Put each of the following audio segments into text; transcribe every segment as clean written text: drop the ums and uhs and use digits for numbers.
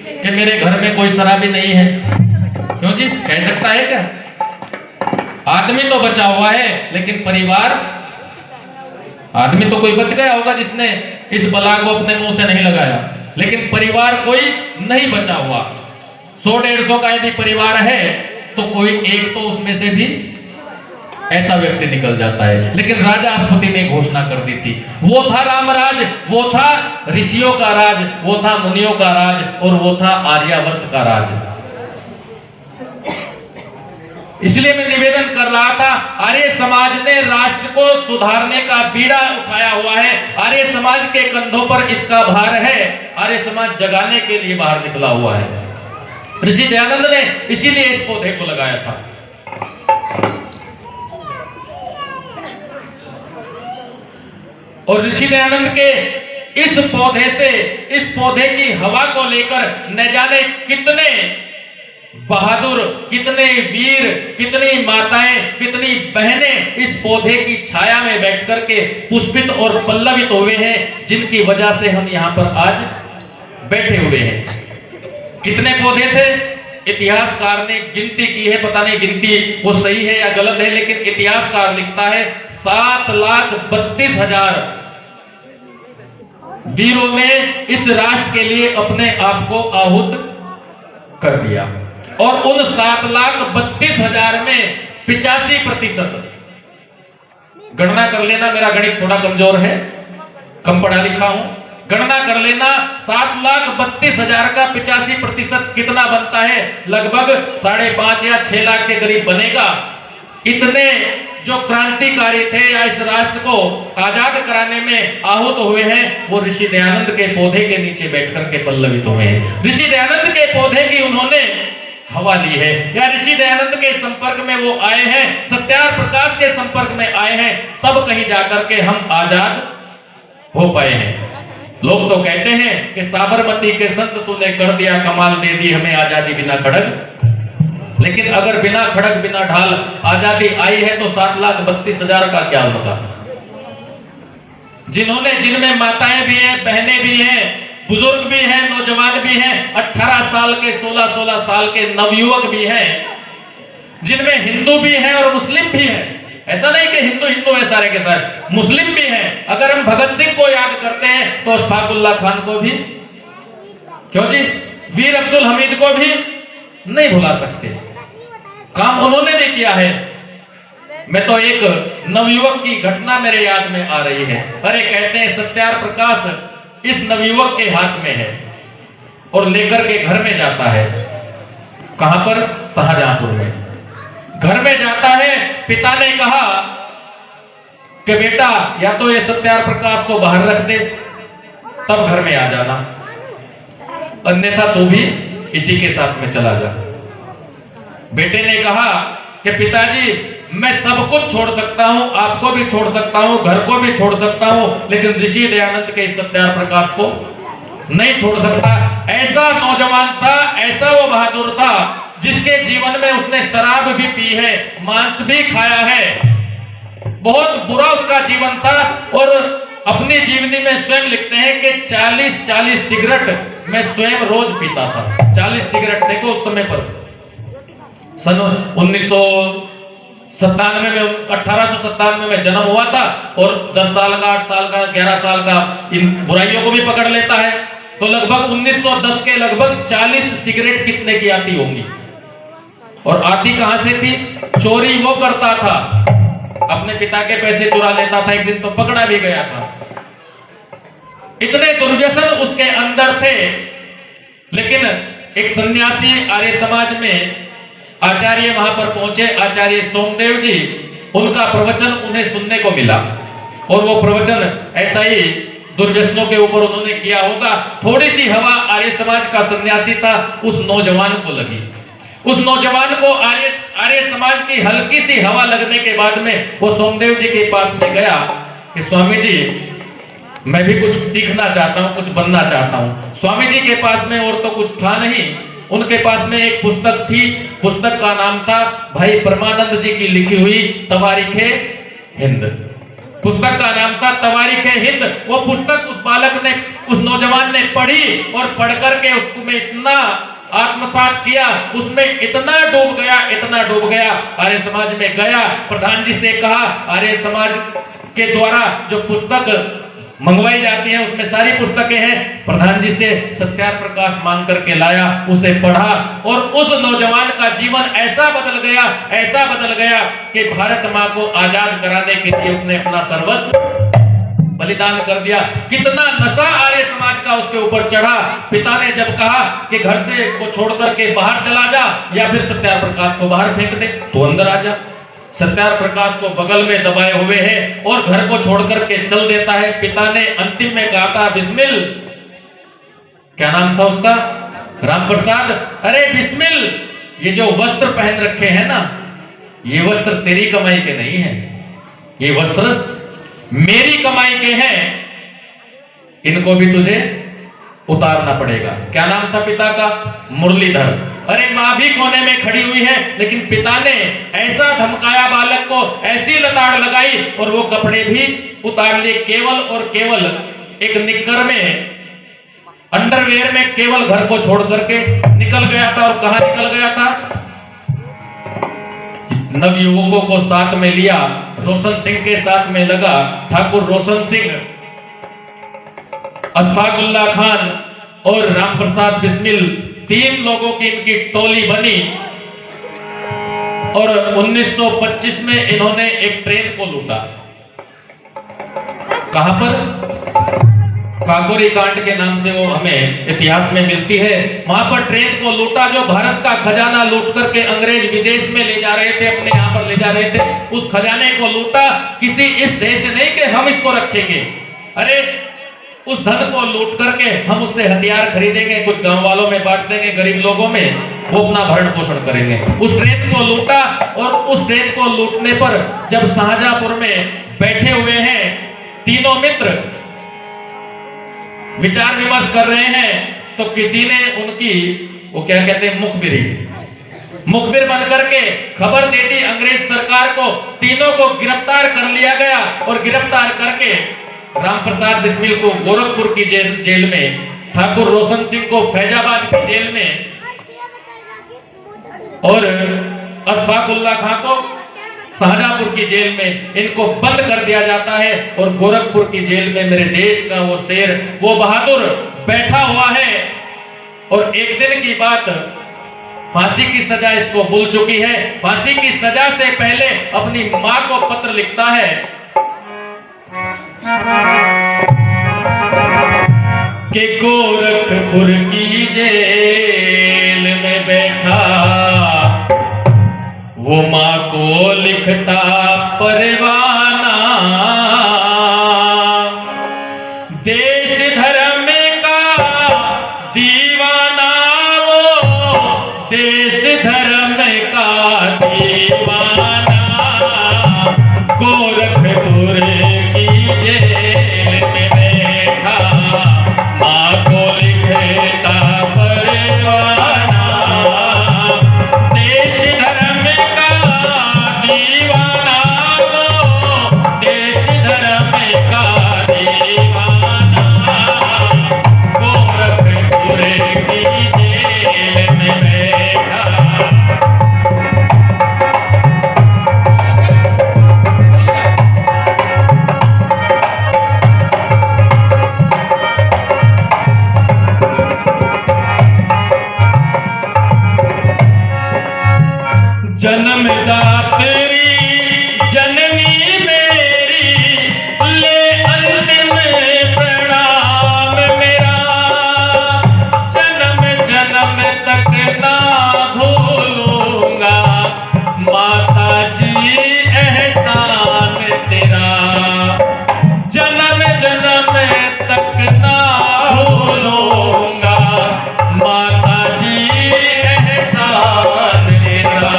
कि मेरे घर में कोई शराबी नहीं है। क्यों जी, कह सकता है क्या? आदमी तो बचा हुआ है, लेकिन परिवार, आदमी तो कोई बच गया होगा जिसने इस बला को अपने मुंह से नहीं लगाया, लेकिन परिवार कोई नहीं बचा हुआ। 100-150 का यदि परिवार है तो कोई एक तो उसमें से भी ऐसा व्यक्ति निकल जाता है। लेकिन राजा अस्पति ने घोषणा कर दी थी, वो था रामराज, वो था ऋषियों का राज, वो था मुनियों का राज, और वो था आर्यावर्त का राज। इसलिए मैं निवेदन कर रहा था, आर्य समाज ने राष्ट्र को सुधारने का बीड़ा उठाया हुआ है, आर्य समाज के कंधों पर इसका भार है, आर्य समाज जगाने के लिए बाहर निकला हुआ है। ऋषि दयानंद ने इसीलिए इस पौधे को लगाया था। और ऋषि दयानंद के इस पौधे से, इस पौधे की हवा को लेकर न जाने कितने बहादुर, कितने वीर, कितनी माताएं, कितनी बहनें इस पौधे की छाया में बैठ करके पुष्पित और पल्लवित हुए हैं, जिनकी वजह से हम यहाँ पर आज बैठे हुए हैं। कितने पौधे थे? इतिहासकार ने गिनती की है, पता नहीं गिनती वो सही है या गलत है, लेकिन इतिहासकार लिखता है 7,32,000 वीरों ने इस राष्ट्र के लिए अपने आप को आहूत कर दिया। और उन 7,32,000 में 85%, गणना कर लेना, मेरा गणित थोड़ा कमजोर है, कम पढ़ा लिखा हूं, गणना कर लेना, 7,32,000 का 85% कितना बनता है? लगभग 5.5 या 6 लाख के करीब बनेगा। इतने जो क्रांतिकारी थे या इस राष्ट्र को आजाद कराने में आहूत हुए हैं, वो ऋषि दयानंद के पौधे के नीचे बैठकर के पल्लवित हुए हैं। ऋषि दयानंद के पौधे की उन्होंने हवा ली है, या ऋषि दयानंद के संपर्क में वो आए हैं, सत्यार प्रकाश के संपर्क में आए हैं, तब कहीं जाकर के हम आजाद हो पाए हैं। लोग तो कहते हैं कि साबरमती के संत तूने कर दिया कमाल, दे दी हमें आजादी बिना खड़ग। लेकिन अगर बिना खड़ग बिना ढाल आजादी आई है तो 7,32,000 का क्या होगा? जिनमें माताएं भी हैं, बहनें भी हैं, बुजुर्ग भी हैं, नौजवान भी हैं, 18 साल के, 16-16 साल के नवयुवक भी हैं, जिनमें हिंदू भी हैं और मुस्लिम भी हैं। ऐसा नहीं कि हिंदू है सारे के सारे, मुस्लिम भी हैं। अगर हम भगत सिंह को याद करते हैं तो अशफाकुल्लाह खान को भी, क्यों जी, वीर अब्दुल हमीद को भी नहीं भुला सकते। काम उन्होंने भी किया है। मैं तो एक नवयुवक की घटना मेरे याद में आ रही है। अरे कहते हैं सत्यार प्रकाश इस नवयुवक के हाथ में है और लेकर के घर में जाता है। कहां पर? शाहजहांपुर में। घर में जाता है, पिता ने कहा कि बेटा या तो ये सत्यार प्रकाश को बाहर रख दे, तब घर में आ जाना, अन्यथा तू भी इसी के साथ में चला जा। बेटे ने कहा कि पिताजी मैं सब कुछ छोड़ सकता हूं, आपको भी छोड़ सकता हूं, घर को भी छोड़ सकता हूं, लेकिन ऋषि दयानंद के सत्यार प्रकाश को नहीं छोड़ सकता। ऐसा नौजवान था, ऐसा वो बहादुर था, जिसके जीवन में उसने शराब भी पी है, मांस भी खाया है, बहुत बुरा उसका जीवन था। और अपनी जीवनी में स्वयं लिखते हैं कि 40 सिगरेट मैं स्वयं रोज पीता था। 40 सिगरेट, देखो उस समय पर सन 1997 में, 1897 में जन्म हुआ था, और 10 साल का, 8 साल का, 11 साल का इन बुराइयों को भी पकड़ लेता है, तो लगभग 1910 के लगभग 40 सिगरेट कितने की आती होंगी। और आती कहां से थी? चोरी वो करता था, अपने पिता के पैसे चुरा लेता था, एक दिन तो पकड़ा भी गया था। इतने दुर्व्यसन उसके अंदर थे। लेकिन एक सन्यासी आर्य समाज में आचार्य वहां पर पहुंचे, आचार्य सोमदेव जी, उनका प्रवचन उन्हें सुनने को मिला, और वो प्रवचन ऐसा ही दुर्व्यसनों के ऊपर उन्होंने किया होगा। थोड़ी सी हवा आर्य समाज का सन्यासी था उस नौजवान को लगी। उस नौजवान को आर्य समाज की हल्की सी हवा लगने के बाद में वो सोमदेव जी के पास में गया कि स्वामी जी मैं भी कुछ सीखना चाहता हूं, कुछ बनना चाहता हूं। स्वामी जी के पास में और तो कुछ था नहीं, उनके पास में एक पुस्तक थी। पुस्तक का नाम था भाई परमानंद जी की लिखी हुई तवारीखे हिंद। पुस्तक का नाम था तवारीख हिंद। वो पुस्तक उस बालक ने, उस नौजवान ने पढ़ी और पढ़ करके उसमें इतना आत्मसात किया, उसमें इतना डूब गया, इतना डूब गया। आर्य समाज में गया, प्रधान जी से कहा आर्य समाज के द्वारा जो पुस्तक मंगवाई जाती है उसमें सारी पुस्तकें हैं। प्रधान जी से सत्यार प्रकाश मांग करके लाया, उसे पढ़ा और उस नौजवान का जीवन ऐसा बदल गया, ऐसा बदल गया कि भारत माँ को आजाद कराने के लिए उसने अपना सर्वस्व बलिदान कर दिया। कितना नशा आर्य समाज का उसके ऊपर चढ़ा। पिता ने जब कहा कि घर से को छोड़ करके बाहर चला जा या फिर सत्यार प्रकाश को बाहर फेंक दे, तो अंदर आ जा। सत्यार प्रकाश को बगल में दबाए हुए है और घर को छोड़ करके चल देता है। पिता ने अंतिम में कहा था बिस्मिल, क्या नाम था उसका, राम प्रसाद, अरे बिस्मिल, ये जो वस्त्र पहन रखे हैं ना, ये वस्त्र तेरी कमाई के नहीं है, ये वस्त्र मेरी कमाई के हैं, इनको भी तुझे उतारना पड़ेगा। क्या नाम था पिता का, मुरलीधर। अरे माँ भी कोने में खड़ी हुई है, लेकिन पिता ने ऐसा धमकाया बालक को, ऐसी लताड़ लगाई और वो कपड़े भी उतार लिए। केवल और केवल एक निक्कर में, अंडरवेयर में केवल घर को छोड़ करके निकल गया था। और कहां निकल गया था, नवयुवकों को साथ में लिया, रोशन सिंह के साथ में लगा। ठाकुर रोशन सिंह, अशफाकुल्ला खान और रामप्रसाद बिस्मिल, 3 लोगों की इनकी टोली बनी और 1925 में इन्होंने एक ट्रेन को लूटा। कहां पर, काकोरी कांड के नाम से वो हमें इतिहास में मिलती है। वहां पर ट्रेन को लूटा, जो भारत का खजाना लूट करके अंग्रेज विदेश में ले जा रहे थे, अपने यहां पर ले जा रहे थे, उस खजाने को लूटा। किसी इस देश से नहीं कि हम इसको रखेंगे, अरे उस धन को लूट करके हम उससे हथियार खरीदेंगे, कुछ गांव वालों में बांट देंगे, गरीब लोगों में, वो अपना भरण पोषण करेंगे। उस ट्रेन को लूटा और उस ट्रेन को लूटने पर जब शाहजहांपुर में बैठे हुए हैं तीनों मित्र, विचार विमर्श कर रहे हैं, तो किसी ने उनकी, वो क्या कहते हैं, मुखबिर बन करके खबर दे दी अंग्रेज सरकार को। तीनों को गिरफ्तार कर लिया गया और गिरफ्तार करके रामप्रसाद बिस्मिल को गोरखपुर की जेल में, ठाकुर रोशन सिंह को फैजाबाद की जेल में और अशफाकुल्ला खान को शाहजहांपुर की जेल में, इनको बंद कर दिया जाता है। और गोरखपुर की जेल में मेरे देश का वो शेर, वो बहादुर बैठा हुआ है। और एक दिन की बात, फांसी की सजा इसको भूल चुकी है। फांसी की सजा से पहले अपनी मां को पत्र लिखता है कि गोरखपुर की जेल में बैठा वो मां को लिखता परवाना, देश धर्म का दीवाना, वो देश धर्म का दीवाना, गोरखपुर की जेल में बैठा मां को लिखता परवाना, देश धर्म का दीवाना, देश धर्म का दीवाना, गोरखपुर की जेल में बैठा। जन्मदात्री जननी मेरी, ले अंतिम प्रणाम मेरा, जन्म जन्म तक ना भूलूंगा माता जी एहसान तेरा, जन्म जन्म तक ना भूलूंगा माता जी एहसान तेरा।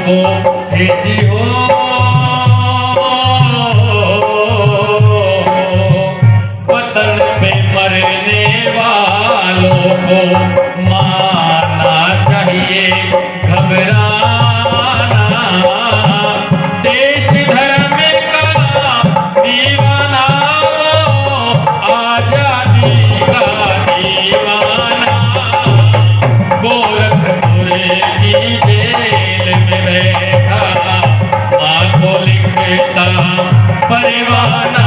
को भेजी हो, वतन पे मरने वालों को मारना चाहिए घबराना, देश धर्म का दीवाना आजादी का दीवाना, गोरखपुर की जेल में बैठा माँ को लिखता परवाना।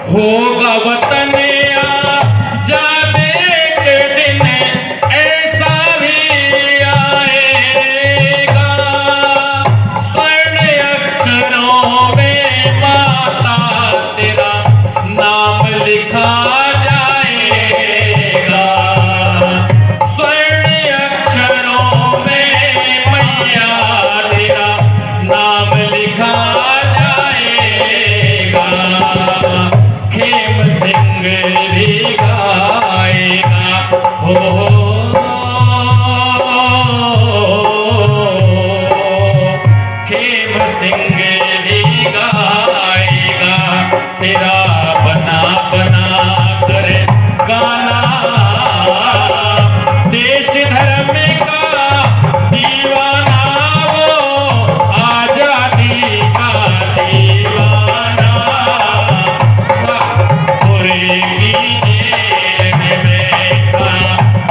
होगा वतन आजादी के दिन ऐसा भी आएगा, स्वर्ण अक्षरों में माता तेरा नाम लिखा जाएगा, स्वर्ण अक्षरों में मैया तेरा नाम लिखा जाएगा, खेम सिंह भी गाएगा हो, खेम सिंह भी गाएगा तेरा बना बना कर गाना, देश धर्म का दीवाना वो आजादी का दीवाना, पूरे की जेल में बैठा,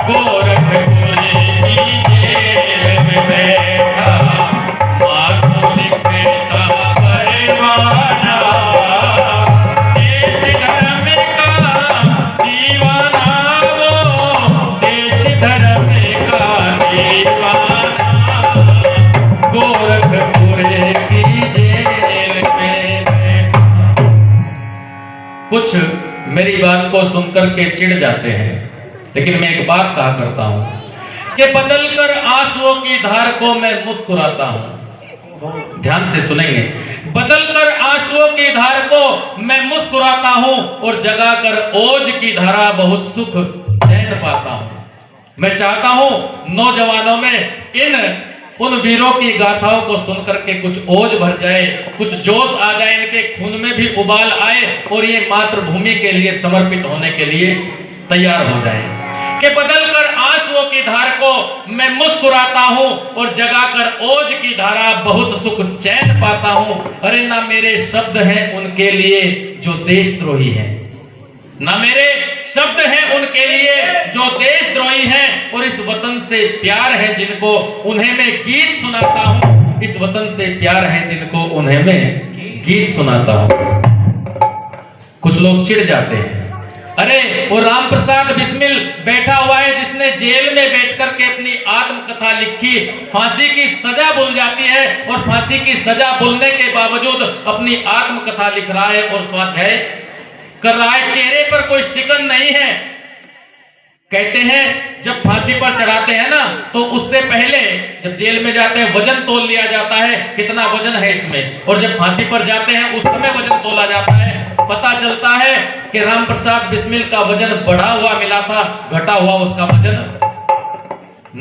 गोरखपुर की जेल में बैठा माँ को लिखता परवाना, देश धर्म का दीवाना वो देश धर्म का दीवाना, गोरखपुर की जेल में बैठा। कुछ मेरी बात को सुनकर के चिढ़ जाते हैं, लेकिन मैं एक बात कहा करता हूं कि बदलकर आंसुओं की धार को मैं मुस्कुराता हूं। ध्यान से सुनेंगे, बदलकर आंसुओं की धार को मैं मुस्कुराता हूं और जगाकर ओज की धारा बहुत सुख चैन पाता हूं। मैं चाहता हूं नौजवानों में उन वीरों की गाथाओं को सुनकर के कुछ ओज भर जाए, कुछ जोश आ जाए, इनके खून में भी उबाल आए और ये मातृभूमि के लिए समर्पित होने के लिए तैयार हो जाए कि बदलकर आंसुओं की धार को मैं मुस्कुराता हूं और जगाकर ओज की धारा बहुत सुख चैन पाता हूं। अरे ना मेरे शब्द हैं उनके लिए जो देशद्रोही हैं, ना मेरे शब्द हैं उनके लिए जो देशद्रोही हैं, और इस वतन से प्यार है जिनको उन्हें मैं गीत सुनाता हूं, इस वतन से प्यार है जिनको उन्हें मैं गीत सुनाता हूं। कुछ लोग चिढ़ जाते हैं, अरे वो राम प्रसाद बिस्मिल बैठा हुआ है जिसने जेल में बैठकर के अपनी आत्मकथा लिखी, फांसी की सजा भूल जाती है और फांसी की सजा भूलने के बावजूद अपनी आत्मकथा लिख रहा है और स्वाध्याय कर रहा है, चेहरे पर कोई शिकन नहीं है। कहते हैं जब फांसी पर चढ़ाते हैं ना तो उससे पहले जब जेल में जाते हैं वजन तोल लिया जाता है, कितना वजन है इसमें, और जब फांसी पर जाते हैं उस समय वजन तोला जाता है। पता चलता है कि राम प्रसाद बिस्मिल का वजन बढ़ा हुआ मिला था, घटा हुआ उसका वजन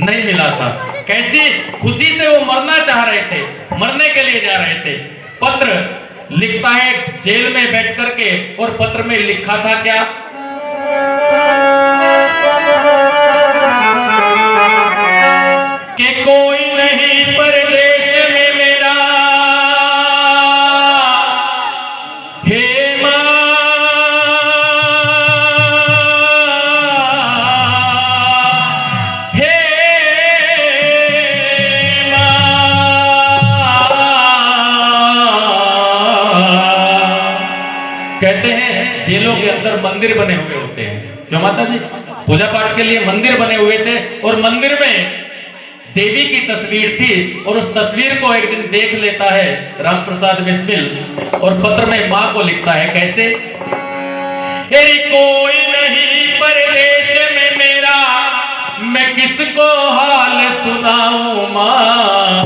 नहीं मिला था। कैसी खुशी से वो मरना चाह रहे थे, मरने के लिए जा रहे थे। पत्र लिखता है जेल में बैठ करके, और पत्र में लिखा था क्या, कि कोई नहीं परदेश में मेरा, हे मां, हे मां। कहते हैं जेलों के अंदर मंदिर बने हुए होते हैं, क्यों माता जी, पूजा पाठ के लिए मंदिर बने हुए थे, और मंदिर में देवी की तस्वीर थी, और उस तस्वीर को एक दिन देख लेता है राम प्रसाद बिस्मिल, और पत्र में मां को लिखता है कैसे, कोई नहीं परदेश में मेरा, मैं किसको हाल सुनाऊं मां,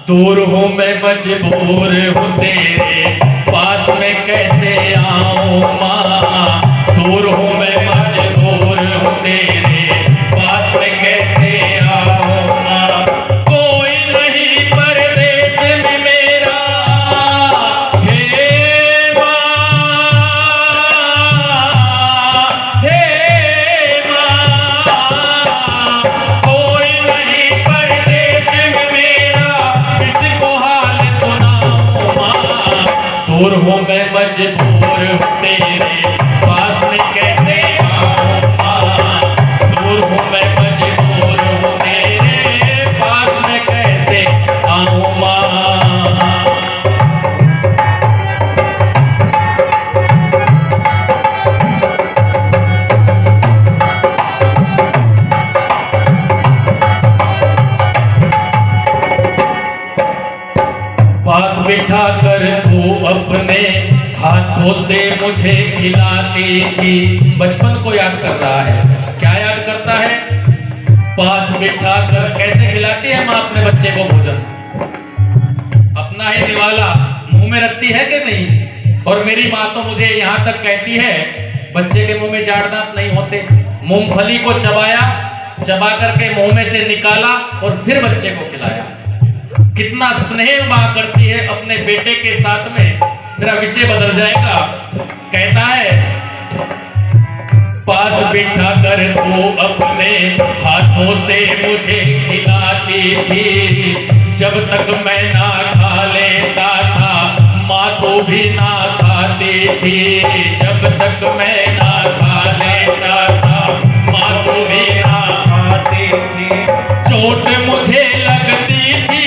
दूर हूँ मैं मजबूर हूँ तेरे पास में कैसे आऊँ माँ, दूर हूँ मैं मजबूर हूँ तेरे पास में कैसे आऊँ माँ, कोई नहीं परदेश में मेरा हे माँ, हे माँ, कोई नहीं परदेश में मेरा, किसको हाल सुनाऊँ माँ, दूर हूँ मैं मजबूर हूँ तेरे पास में कैसे आऊँ माँ, दूर हूँ मैं मजबूर हूँ तेरे पास में कैसे आऊँ माँ। पास बिठा कर तू अपने हाथों से मुझे खिलाती थी। बचपन को याद कर रहा है, क्या याद करता है? पास बिठा कर कैसे खिलाती है माँ अपने बच्चे को भोजन, अपना ही निवाला मुंह में रखती है कि नहीं? और मेरी माँ तो मुझे यहाँ तक कहती है, बच्चे के मुंह में जाड़ दांत नहीं होते, मूंगफली को चबाया, चबा करके मुंह में से निकाला और फिर बच्चे को खिलाया। कितना स्नेह मां करती है अपने बेटे के साथ में। मेरा विषय बदल जाएगा, कहता है पास बिठा कर तू अपने हाथों से मुझे खिलाती थी, जब तक मैं ना खा लेता था माँ तो भी ना खाती थी, जब तक मैं ना खा लेता था माँ तो भी ना खाती थी, चोट मुझे लगती थी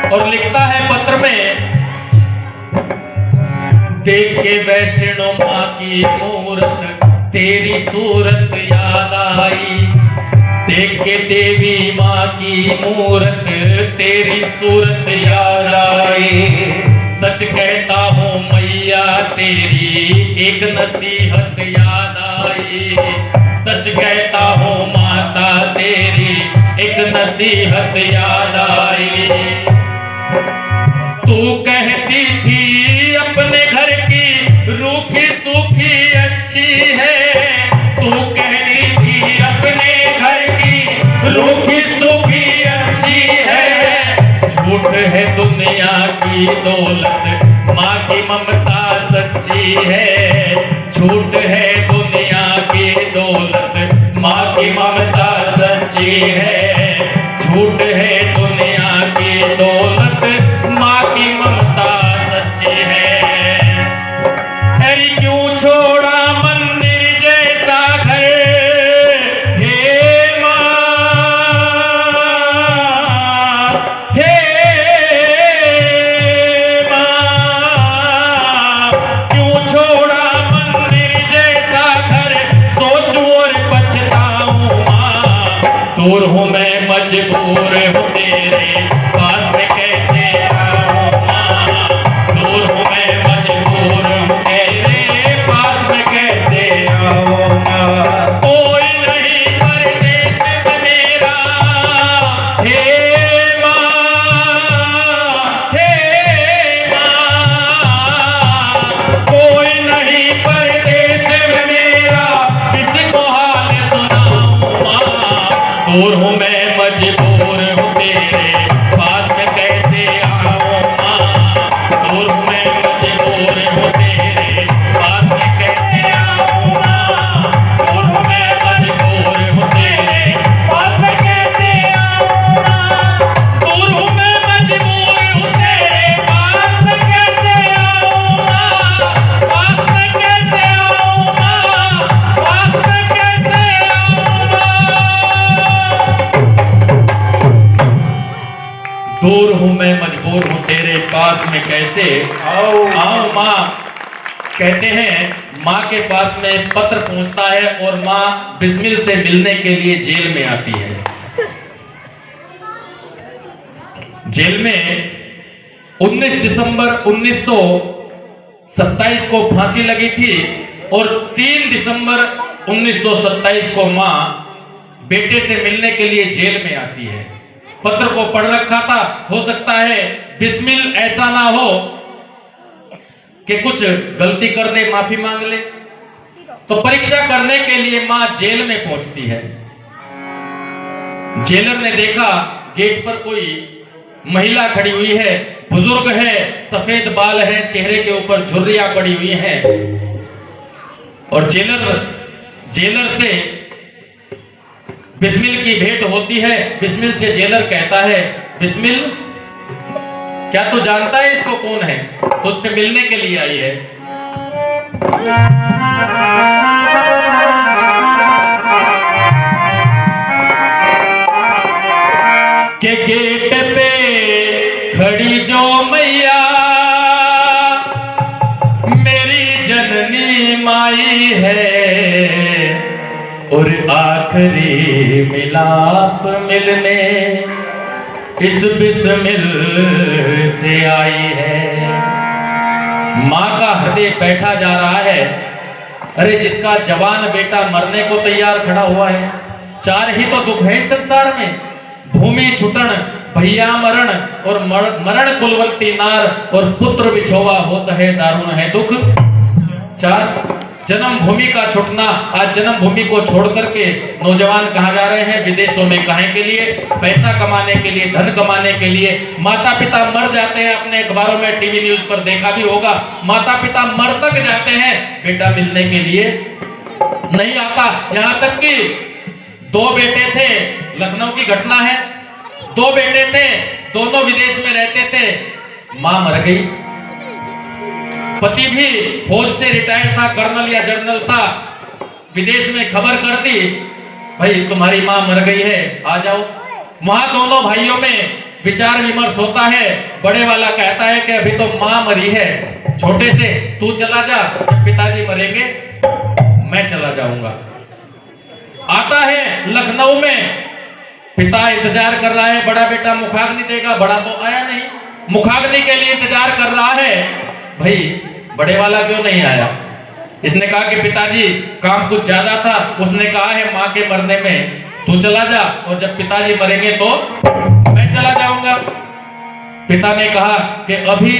और लिखता है पत्र में, देख के वैष्णो माँ की मूरत तेरी सूरत याद आई, देख के देवी माँ की मूरत तेरी सूरत याद आई, सच कहता हूँ मैया तेरी एक नसीहत याद आई, सच कहता हूँ माता तेरी एक नसीहत याद आई। तू कहती थी अपने घर की रूखी सूखी अच्छी है, तू कहती थी अपने घर की रूखी सूखी अच्छी है, झूठ है दुनिया की दौलत माँ की ममता सच्ची है, झूठ है दुनिया की दौलत माँ की ममता सच्ची है, झूठ है दुनिया की दौलत माँ की ममता सच्ची है। हरी क्यों छोड़ा मंदिर जैसा घर, हे माँ, हे माँ, क्यों छोड़ा मंदिर जैसा घर, सोचूं और पछताऊं माँ, दूर हूँ मैं मजबूर हूँ दूर हूं मैं मजबूर हूं तेरे पास में कैसे आओ माँ। कहते हैं माँ के पास में पत्र पहुंचता है और माँ बिस्मिल से मिलने के लिए जेल में आती है। जेल में 19 दिसंबर 1927 को फांसी लगी थी और 3 दिसंबर 1927 को माँ बेटे से मिलने के लिए जेल में आती है। पत्र को पढ़ रखा था, हो सकता है बिस्मिल ऐसा ना हो कि कुछ गलती कर दे, माफी मांग ले। तो परीक्षा करने के लिए मां जेल में पहुंचती है। जेलर ने देखा गेट पर कोई महिला खड़ी हुई है, बुजुर्ग है, सफेद बाल है, चेहरे के ऊपर झुर्रियां पड़ी हुई हैं। और जेलर से बिस्मिल की भेंट होती है। बिस्मिल से जेलर कहता है, बिस्मिल क्या तू जानता है इसको कौन है? तुझसे मिलने के लिए आई है। के गेट पे खड़ी जो मैया मेरी जननी माई है और आखिरी मिलाप मिलने इस बिस्मिल से आई है। मां का हृदय बैठा जा रहा है। अरे जिसका जवान बेटा मरने को तैयार खड़ा हुआ है। 4 ही तो दुख है इस संसार में, भूमि छुटन, भैया मरण और मरण कुलवंती नार और पुत्र बिछोवा होता है दारुण है दुख। 4 जन्म भूमि का छुटना। आज जन्म भूमि को छोड़ करके नौजवान कहाँ जा रहे हैं? विदेशों में। काहे के लिए? पैसा कमाने के लिए, धन कमाने के लिए। माता पिता मर जाते हैं। अपने अखबारों में, टीवी न्यूज पर देखा भी होगा, माता पिता मर तक जाते हैं, बेटा मिलने के लिए नहीं आता। यहाँ तक कि 2 बेटे थे, लखनऊ की घटना है। 2 बेटे थे, दोनों विदेश में रहते थे, मां मर गई। पति भी फौज से रिटायर्ड था, कर्नल या जनरल था, विदेश में खबर कर दी, भाई तुम्हारी मां मर गई है, आ जाओ। वहां दोनों भाइयों में विचार विमर्श होता है। बड़े वाला कहता है कि अभी तो मां मरी है, छोटे से तू चला जा, जब पिताजी मरेंगे मैं चला जाऊंगा। आता है लखनऊ में, पिता इंतजार कर रहा है, बड़ा बेटा मुखाग्नि देगा, बड़ा तो आया नहीं, मुखाग्नि के लिए इंतजार कर रहा है। भाई बड़े वाला क्यों नहीं आया? इसने कहा कि पिताजी काम कुछ ज्यादा था, उसने कहा है मां के मरने में तू चला जा और जब पिताजी मरेंगे तो मैं चला जाऊंगा। पिता ने कहा कि अभी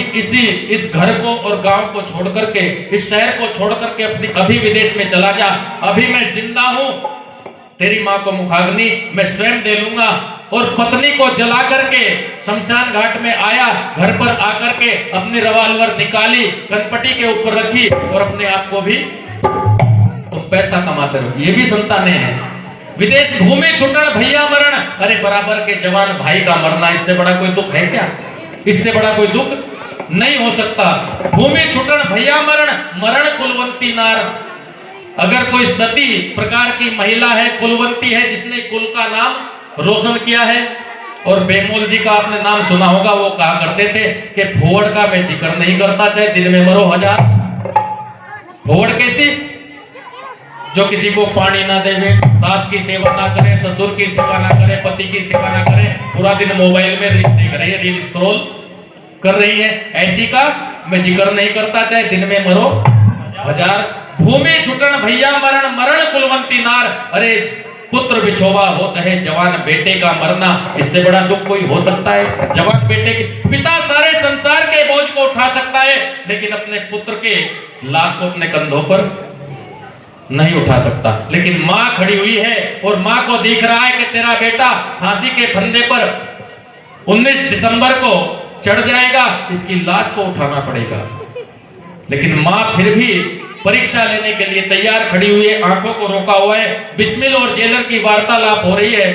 इस घर को और गांव को छोड़ करके, इस शहर को छोड़ करके अपनी अभी विदेश में चला जा, अभी मैं जिंदा हूं, तेरी मां को मुखाग्नि मैं स्वयं दे लूंगा। और पत्नी को जला करके शमशान घाट में आया, घर पर आकर के अपनी रिवॉल्वर निकाली, कनपटी के ऊपर रखी और अपने आप को भी तुम पैसा कमाते रहो। ये भी संतानें हैं। विदेश भूमि छुटन भैया मरण, अरे बराबर के जवान भाई का मरना, इससे बड़ा कोई दुख है क्या? इससे बड़ा कोई दुख नहीं हो सकता। भूमि छुटन भैया मरण, मरण कुलवंती नार। अगर कोई सती प्रकार की महिला है, कुलवंती है, जिसने कुल का नाम रोशन किया है, और बेमोल जी का आपने नाम सुना होगा, वो कहा करते थे कि भोवड़ का मैं जिक्र नहीं करता, चाहे दिन में मरो 1000। भोवड़ कैसी? जो किसी को पानी ना देवे, सास की सेवा ना करे, ससुर की सेवा ना करे, पति की सेवा ना करे, पूरा दिन मोबाइल में रील स्क्रॉल कर रही है, ऐसी का मैं जिक्र नहीं करता, चाहे दिन में मरो 1000। भूमि छुटन भैया मरण, मरण कुलवंती नार। अरे पुत्र बिछोवा होता है जवान बेटे का मरना, इससे बड़ा दुख कोई हो सकता है? जवान बेटे के पिता सारे संसार के बोझ को उठा सकता है, लेकिन अपने पुत्र के लाश को अपने कंधों पर नहीं उठा सकता। लेकिन मां खड़ी हुई है और मां को दिख रहा है कि तेरा बेटा फांसी के फंदे पर 19 दिसंबर को चढ़ जाएगा, इसकी लाश को उठाना पड़ेगा। लेकिन मां फिर भी परीक्षा लेने के लिए तैयार खड़ी हुई है, आंखों को रोका हुआ है। बिस्मिल और जेलर की वार्तालाप हो रही है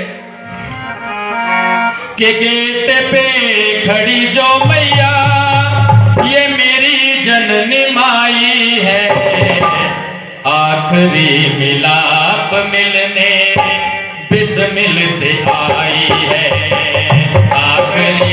कि गेट पे खड़ी जो मैया ये मेरी जननी माई है, आखिरी मिलाप मिलने बिस्मिल से आई है, आखिरी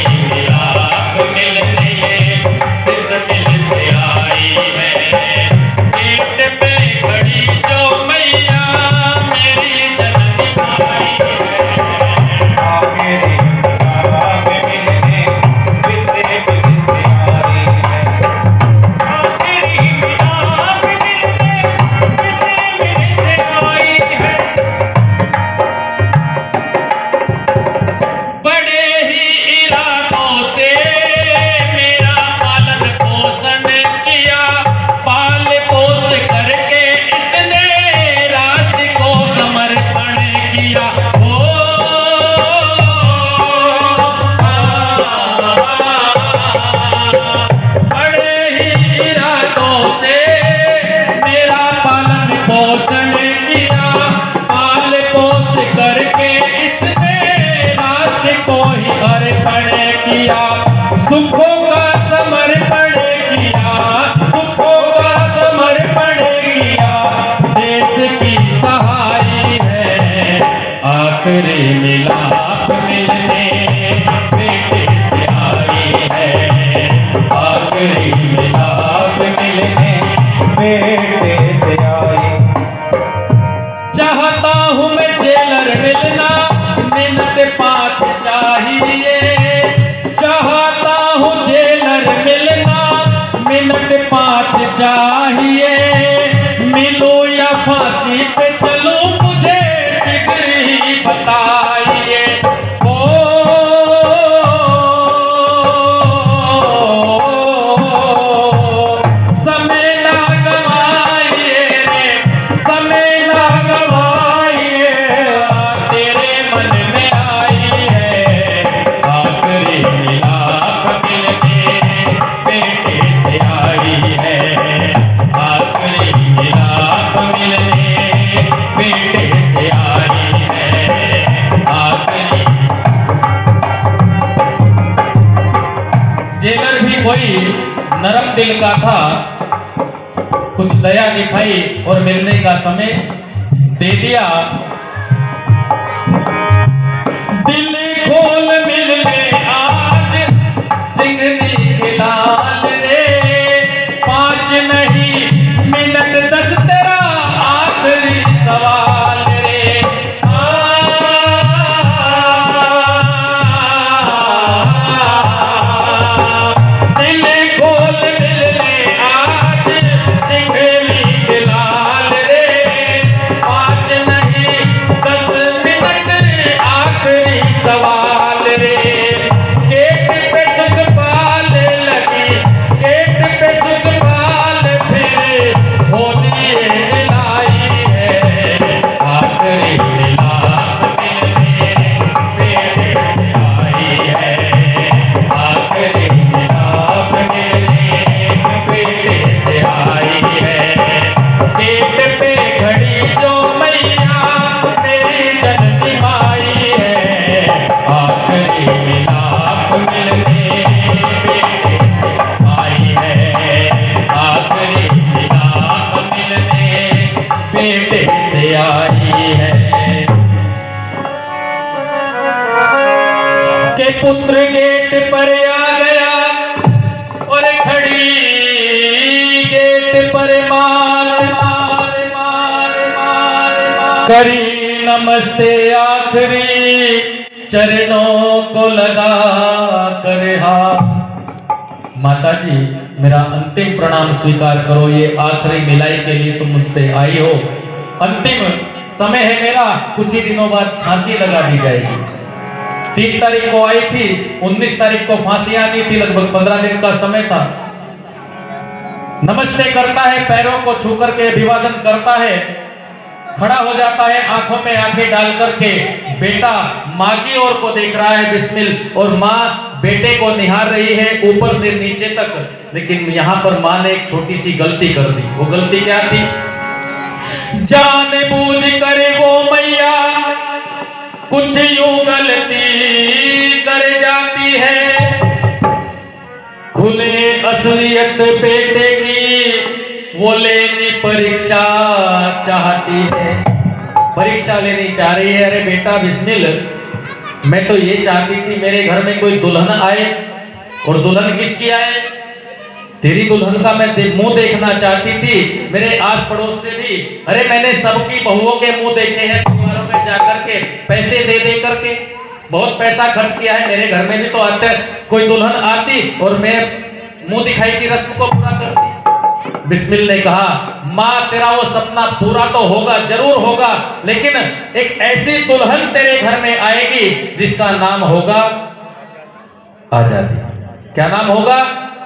कोई नरम दिल का था, कुछ दया दिखाई और मिलने का समय दे दिया। दिल खोल मिल ले आज सिंघनी के लाल रे, 5 नहीं मिनट 10 तेरा आखिरी सवाल रे। दिल खोल मिल ले आज सिंघनी के लाल रे, 5 नहीं 10 मिनट आखिरी सवाल रे। गेट पे सुखपाल लगी, गेट पे सुखपाल फिर होली मिलाई है। आखिरी मिलाप मिलने बेटे से आई है, आखिरी मिलाप मिलने बेटे से आई है। गेट पे खड़ी जो मैया मेरी जननी माई है, आखिरी मिलाप मिलने बेटे से आई है, आखिरी मिलाप मिलने बेटे से आई है। के पुत्र गेट पर आ गया और खड़ी गेट पर मार मार मार मार करी नमस्ते आखिरी चरणों को लगा कर हाथ। माता जी मेरा अंतिम प्रणाम स्वीकार करो, ये आखिरी मिलाई के लिए तुम मुझसे आई हो। अंतिम समय है मेरा, कुछ ही दिनों बाद फांसी लगा दी जाएगी। 3 तारीख को आई थी, 19 तारीख को फांसी आनी थी, लगभग 15 दिन का समय था। नमस्ते करता है, पैरों को छू करके अभिवादन करता है, खड़ा हो जाता है, आंखों में आंखें डाल करके बेटा माँ की ओर को देख रहा है बिस्मिल, और माँ बेटे को निहार रही है ऊपर से नीचे तक। लेकिन यहाँ पर माँ ने एक छोटी सी गलती कर दी। वो गलती क्या थी? जानबूझ कर वो मैया कुछ यूं गलती कर जाती है, खुले असलियत बेटे की वो लेनी परीक्षा चाहती है। परीक्षा लेनी चाह रही है। अरे बेटा बिस्मिल, मैं तो ये चाहती थी मेरे घर में कोई दुल्हन आए, और दुल्हन किसकी आए? तेरी दुल्हन का मैं मुंह देखना चाहती थी, मेरे आस पड़ोस से भी। अरे मैंने सबकी बहुओं के मुंह देखे हैं परिवारों में जाकर के, पैसे दे दे करके बहुत पैसा खर्च किया है। मेरे घर में भी तो आते कोई दुल्हन आती और मैं मुंह दिखाई की रस्म को पूरा करती। बिस्मिल ने कहा, माँ तेरा वो सपना पूरा तो होगा, जरूर होगा, लेकिन एक ऐसी दुल्हन तेरे घर में आएगी जिसका नाम होगा आजादी। क्या नाम होगा?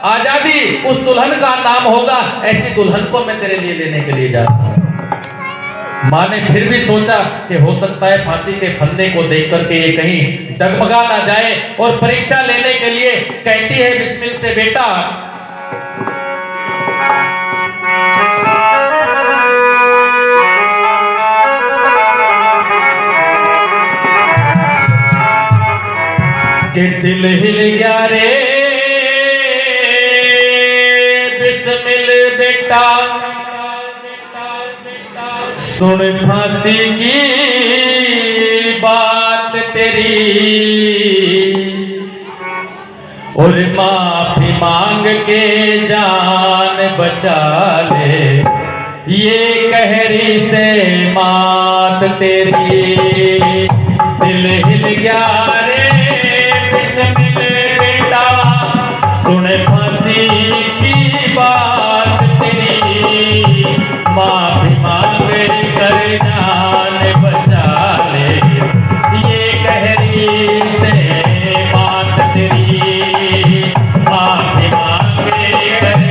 आजादी। उस दुल्हन का नाम होगा। ऐसी दुल्हन को मैं तेरे लिए लेने के लिए जा रहा हूं। माँ ने फिर भी सोचा कि हो सकता है फांसी के फंदे को देख करके ये कहीं डगमगा ना जाए, और परीक्षा लेने के लिए कहती है बिस्मिल से, बेटा कि दिल हिल गया रे बिस्मिल बेटा, सुन फांसी की बात तेरी, और माफी मांग के जान बचा ले, ये कहरी से मात तेरी। दिल हिल गया रे बिस्मिल बेटा, सुन फांसी की बात तेरी, माफी मांग कर जान बचा ले, ये कहरी से बात तेरी, माफी मांग कर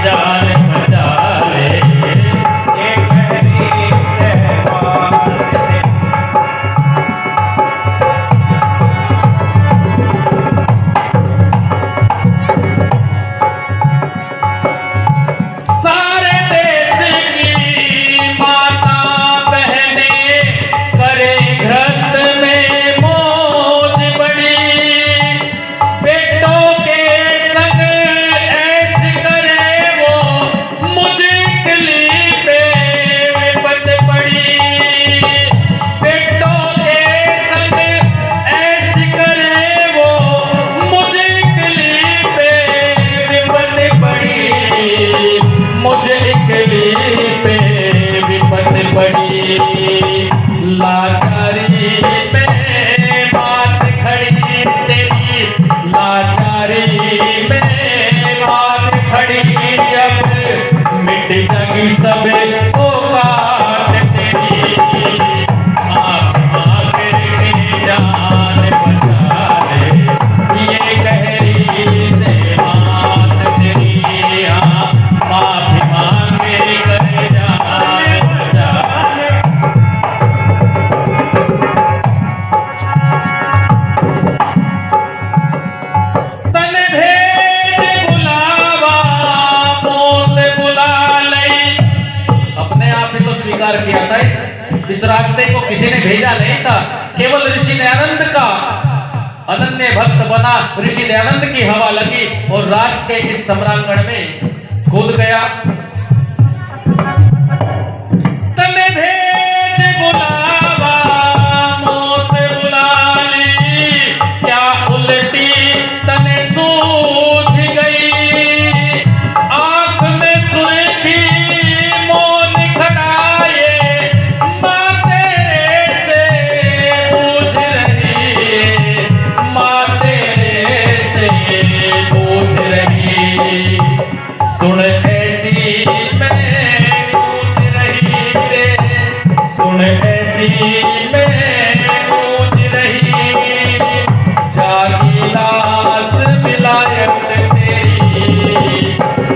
जान बचा ले, ये कहरी से बात तेरी। इस रास्ते को किसी ने भेजा नहीं था, केवल ऋषि दयानंद का अनन्य भक्त बना, ऋषि दयानंद की हवा लगी और राष्ट्र के इस सम्रांगण में कूद गया। तने भेज बुलावा मौत बुला ली, क्या उल्टी तने सूझ गई, आंख में सुर्खी मौन खड़ाए, माँ तेरे से पूछ रही, माँ तेरे से पूछ रही, सुन ऐसी मैं पूछ रही रे, सुन ऐसी मैं पूछ रही, जागी लाश विलायत तेरी,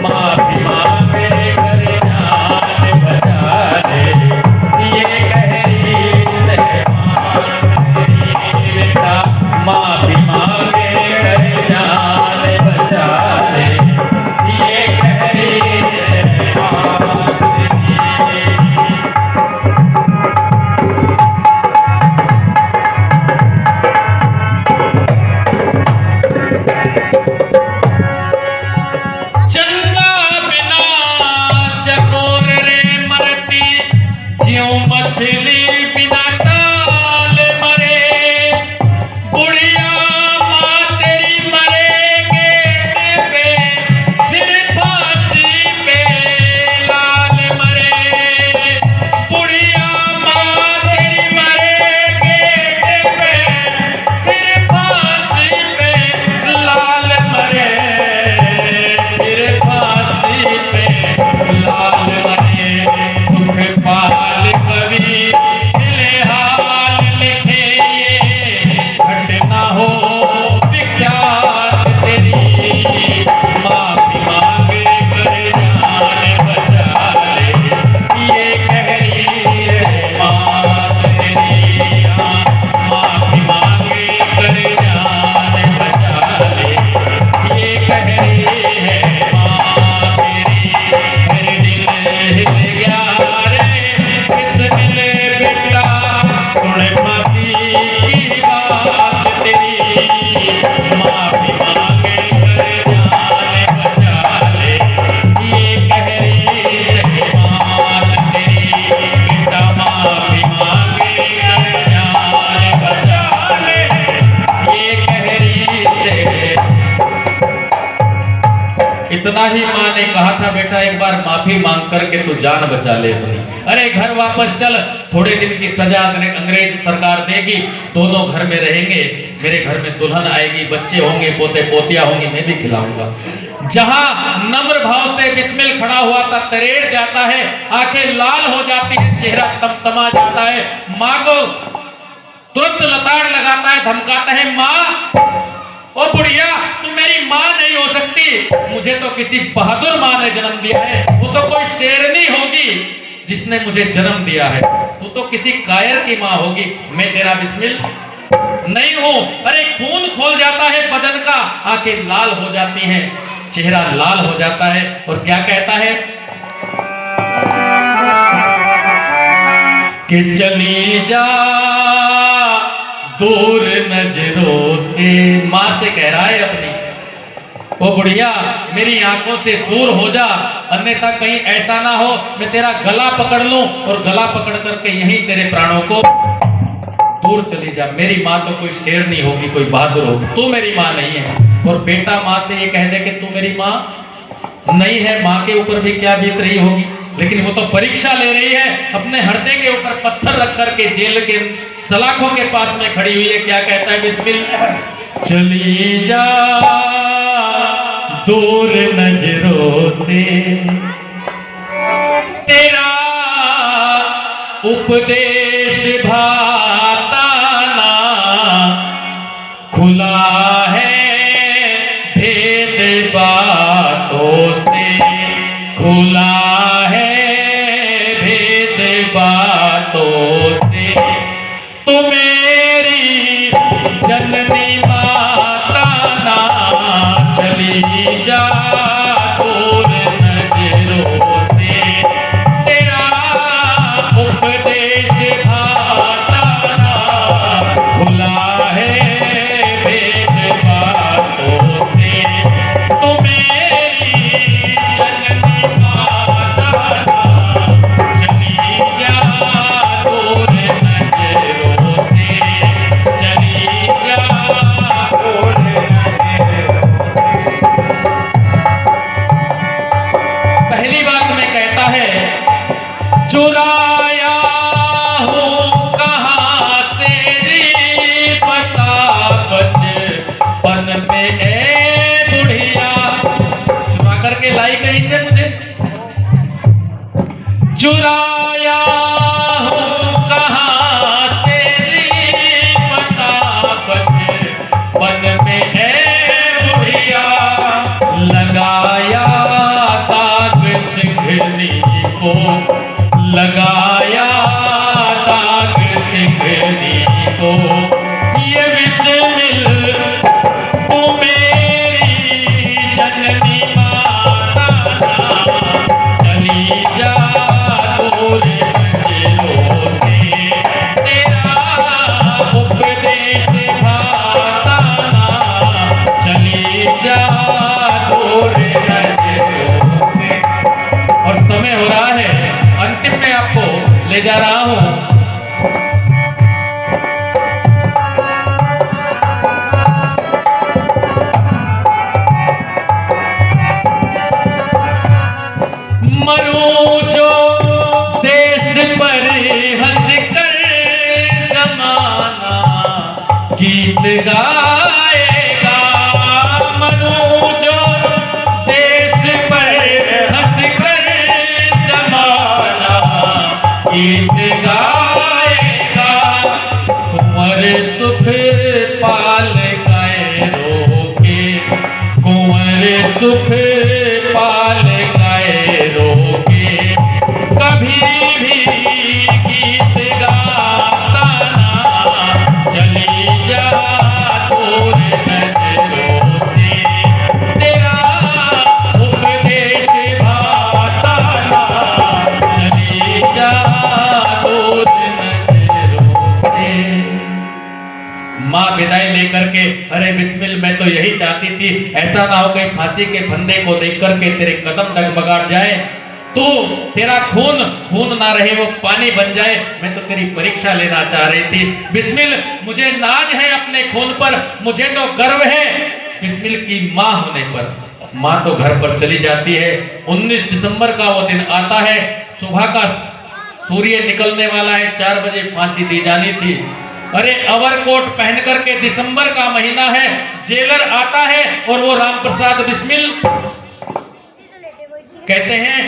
माफी मांगे कर जान बचा ले, ये कह रही सहमान तेरी बेटा, माफी मांगे कर जान बचा ले, ये कह रही सहमान तेरी। चंगा बिना चकोर रे मरती, ज्यों मछली बिना ताल मरे, बुढ़िया माँ तेरी मरेगे पे, फिर फांसी पे लाल मरे, बुढ़िया माँ तेरी मरेगे पे, फिर फांसी पे लाल मरे, फिर फांसी पे लाल मरे, सुख पाल कवि फिलहाल लिखे, ये घटना हो विख्यात तेरी, माफी मांगे कर जान बचा ले, ये कह रही है माँ तेरी, माफी मांगे कर जान बचा ले, ये कह रही है माँ तेरी, मेरे दिल हिल गया रे, किस मिले बेटा, सुन फांसी की बात तेरी, माफी मांगे कर जान बचा ले, ये कह रही सहमान तेरी, बेटा माफी मांगे कर जान बचा ले, ये कह रही से। इतना ही माँ ने कहा था, बेटा एक बार माफी मांग करके तू जान बचा ले अपनी, अरे घर वापस चल, थोड़े दिन की सजा अंग्रेज सरकार देगी, दोनों घर में रहेंगे, मेरे घर में दुल्हन आएगी, बच्चे होंगे, पोते पोतियां होंगी, मैं भी खिलाऊंगा। जहां नम्र भाव से बिस्मिल खड़ा हुआ था, तरेड़ जाता है, आंखें लाल हो जाती है, चेहरा तमतमा जाता है, माँ को तुरंत लताड़ लगाता है, धमकाता है, माँ ओ बुढ़िया तू मेरी माँ नहीं हो सकती, मुझे तो किसी बहादुर माँ ने जन्म दिया है, वो तो कोई शेरनी होगी जिसने मुझे जन्म दिया है, तू तो किसी कायर की माँ होगी, मैं तेरा बिस्मिल नहीं हूं। अरे खून खोल जाता है बदन का, आंखें लाल हो जाती हैं, चेहरा लाल हो जाता है, और क्या कहता है कि चली जा दूर नजरों से, माँ से कह रहा है अपनी, ओ बुढ़िया मेरी आंखों से दूर हो जा, अन्यथा कहीं ऐसा ना हो मैं तेरा गला पकड़ लूं और गला पकड़ करके यहीं तेरे प्राणों को दूर चली जा। मेरी माँ तो कोई शेर नहीं होगी, कोई बहादुर होगी, तू मेरी माँ नहीं है। और बेटा माँ से ये कह दे कि तू मेरी माँ नहीं है, माँ के ऊपर भी क्या बीत रही होगी, लेकिन वो तो परीक्षा ले रही है, अपने हृदय के ऊपर पत्थर रख करके जेल के सलाखों के पास में खड़ी हुई है। क्या कहता है बिस्मिल्लाह, चली जा दूर नजरों से, तेरा उपदेश भाता ना, खुला है भेद बातों से, खुला है भेद बातों से, तू मेरी जननी माता ना, चली जा दूर नजरों से, तेरा उपदेश चुराया हूँ कहाँ से रे बता बचपन में है बुढ़िया, लगाया दाग सिंघनी को, लगाया दाग सिंघनी को, ये बिस्मिल तू मेरी जननी माता ना, चली जा दूर मंजिलों से, तेरा उपदेश भाता ना, चली जा दूर मंजिलों से। और समय हो रहा है, अंतिम में आपको ले जा रहा हूं। मरूं जो देश पर हंस कर जमाना गीत गाएगा, मरूं जो देश पर हंस कर जमाना गीत गाएगा, कुंवर सुख पाल गए रोके, कुंवर सुख पाल गए रोके, कभी भी गीत गाता ना, चली जा दूर नजरों से, तेरा उपदेश भाता ना, चली जा दूर नजरों से। माँ विदाई लेकर के, अरे बिस्मिल मैं तो यही चाहती थी, ऐसा ना हो कहीं फांसी के फंदे को देख करके तेरे कदम डगमगा जाए, तो तेरा खून खून ना रहे वो पानी बन जाए, मैं तो तेरी परीक्षा लेना चाह रही थी। बिस्मिल मुझे नाज है अपने खून पर, मुझे तो गर्व है बिस्मिल की माँ होने पर। माँ तो घर पर चली जाती है। 19 दिसंबर का वो दिन आता है, सुबह का सूर्य निकलने वाला है, 4 बजे फांसी दी जानी थी। अरे ओवरकोट पहन करके, दिसंबर का महीना है, जेलर आता है और वो राम प्रसाद बिस्मिल कहते हैं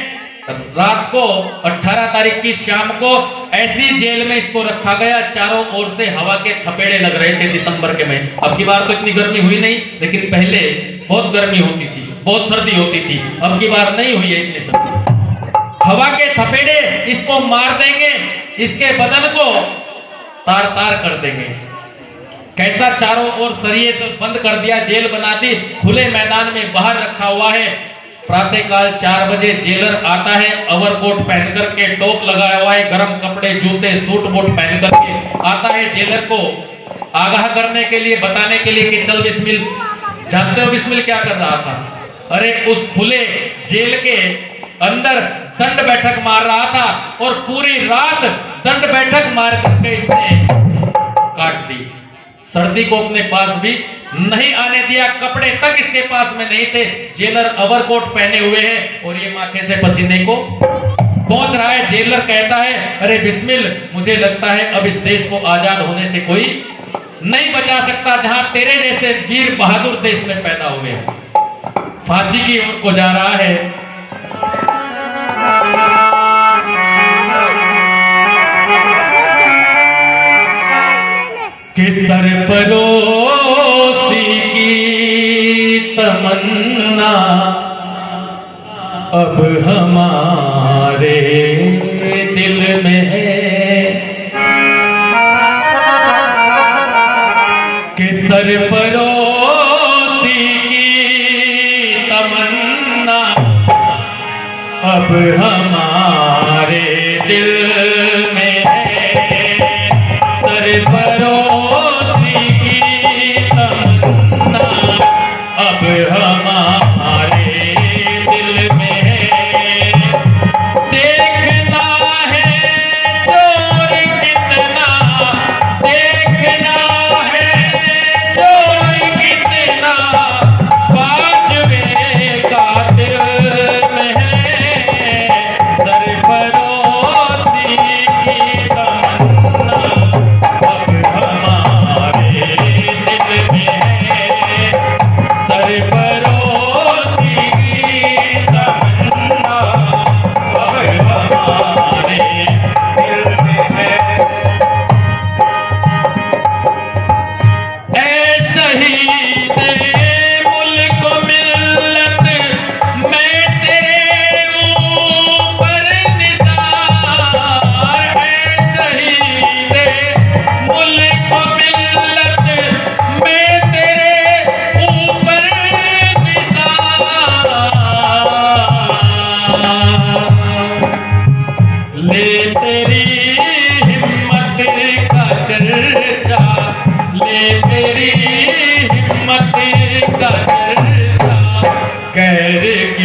रात को 18 तारीख की शाम को ऐसी जेल में इसको रखा गया, चारों ओर से हवा के थपेड़े लग रहे थे दिसंबर के में। अब की बार तो इतनी गर्मी हुई नहीं, लेकिन पहले बहुत गर्मी होती थी, बहुत सर्दी होती थी, अब की बार नहीं हुई है इतनी सर्दी। हवा के थपेड़े इसको मार देंगे, इसके बदन को तार तार कर देंगे। कैसा चारों ओर सरिये से बंद कर दिया, जेल बना दी, खुले मैदान में बाहर रखा हुआ है। प्रातःकाल 4 बजे जेलर आता है, ओवरकोट पहन करके, टोप लगाया हुआ है, गर्म कपड़े, जूते, सूट बूट पहन करके आता है जेलर को आगाह करने के लिए, बताने के लिए कि चल बिस्मिल। जानते हो बिस्मिल क्या कर रहा था? अरे उस खुले जेल के अंदर दंड बैठक मार रहा था और पूरी रात दंड बैठक मार करके इसने काट दी। सर्दी को अपने पास भी नहीं आने दिया, कपड़े तक इसके पास में नहीं थे। जेलर ओवरकोट पहने हुए है और ये माथे से पसीने को पहुंच रहा है। जेलर कहता है अरे बिस्मिल, मुझे लगता है अब इस देश को आजाद होने से कोई नहीं बचा सकता, जहां तेरे जैसे वीर बहादुर देश में पैदा हुए। फांसी की ओर को जा रहा है। कि सरफरोशी की तमन्ना अब हमारे दिल में है, कि सरफरोशी की तमन्ना अब हमारे दिल में है, सरफरोशी की तमन्ना अब हमारे दिल में है। देखना है चोर कितना, देखना है चोर कितना, बाजुए कातिल में है, सरफरोशी की तमन्ना अब हमारे दिल में है, सरफरोशी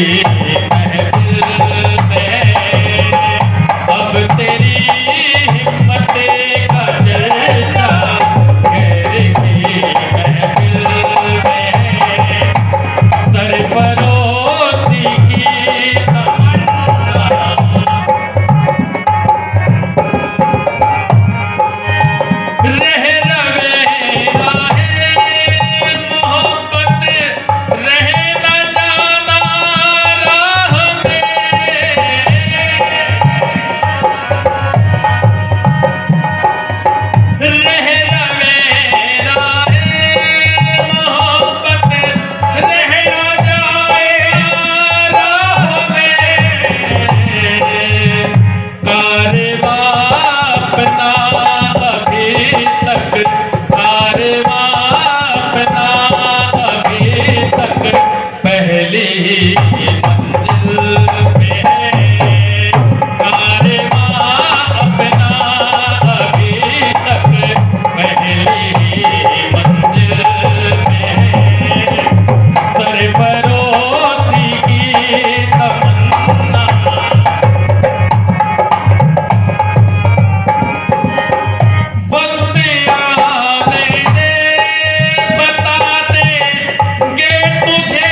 महफिल में, अब तेरी हिम्मत का चर्चा खैर की महफिल में, सरफरोशी की तमन्ना, रह रवेरा है मोहब्बत, रह न जाना राह में, रह रवेरा है मोहब्बत, रह न जाए राह में, कारवां अपना अभी तक, कारवां अपना अभी तक पहली मंजिल पे है, कारवां अपना अभी तक पहली मंजिल पे है, सरफरोशी की तमन्ना, वक्त आने दे बता देंगे तुझे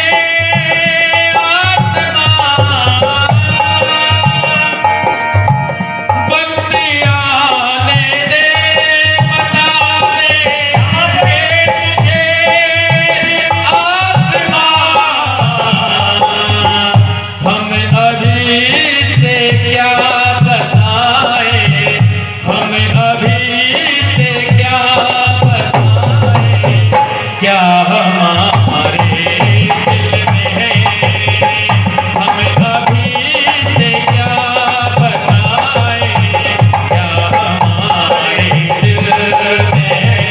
आसमां, वक्त आने दे बता देंगे तुझे आसमां, हम अभी से क्या बताएं, हम अभी से क्या बताएं, क्या हमारे दिल में है, हम अभी से क्या बताएं, क्या हमारे दिल में है,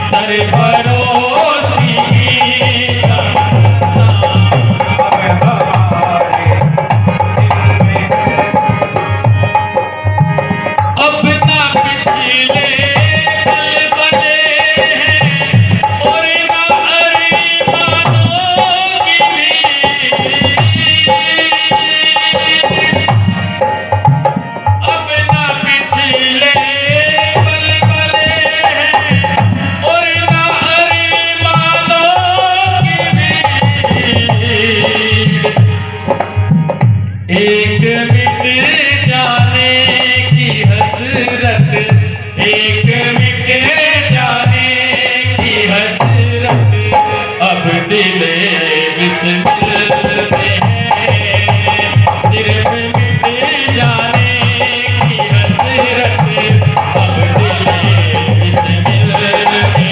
सरफरोशी की तमन्ना, अब ना पिछले पल बने हैं और ना अरमानों की भी, अब ना पिछले पल बने हैं और ना अरमानों की भी, एक मिट जाने की हसरत, एक मिट जाने की हसरत, अब दिल बिस्मिल में है, सिर्फ मिट जाने की हसरत, अब दिल बिस्मिल में है,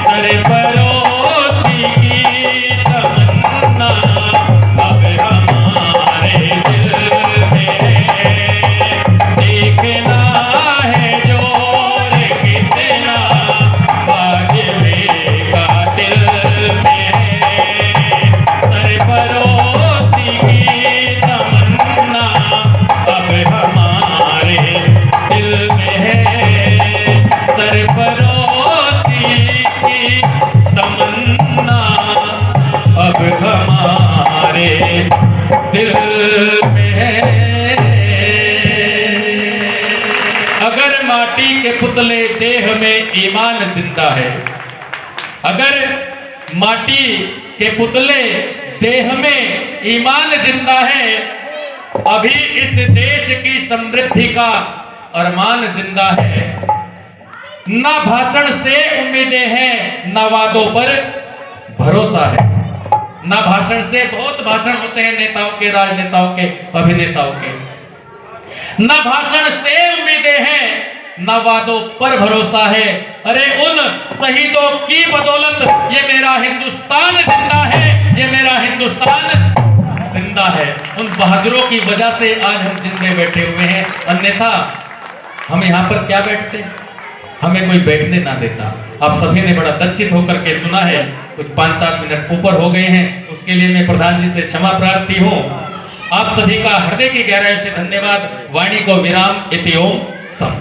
सरफरोशी की तमन्ना, अब हमारे दिल में है, देखना है जोर कितना बाजवे का दिल में है, सरफरोशी की तमन्ना, अब हमारे दिल में है, सरफरोशी की तमन्ना, अब हमारे दिल में है। अगर माटी के पुतले देह में ईमान जिंदा है, अगर माटी के पुतले देह में ईमान जिंदा है, अभी इस देश की समृद्धि का अरमान जिंदा है, ना भाषण से उम्मीदें हैं, ना वादों पर भरोसा है, ना भाषण से, बहुत भाषण होते हैं नेताओं के, राजनेताओं के, अभिनेताओं के, ना भाषण से उम्मीदें हैं, ना वादों पर भरोसा है। अरे उन शहीदों की बदौलत ये मेरा हिंदुस्तान जिंदा है, ये मेरा हिंदुस्तान जिंदा है। उन बहादुरों की वजह से आज हम जिंदे बैठे हुए हैं, अन्यथा हम यहाँ पर क्या बैठते, हमें कोई बैठने ना देता। आप सभी ने बड़ा लज्जित होकर के सुना है, कुछ 5-7 मिनट ऊपर हो गए हैं, उसके लिए मैं प्रधान जी से क्षमा प्रार्थी हूँ। आप सभी का हृदय की गहराई से धन्यवाद। वाणी को विराम इति ओम सम।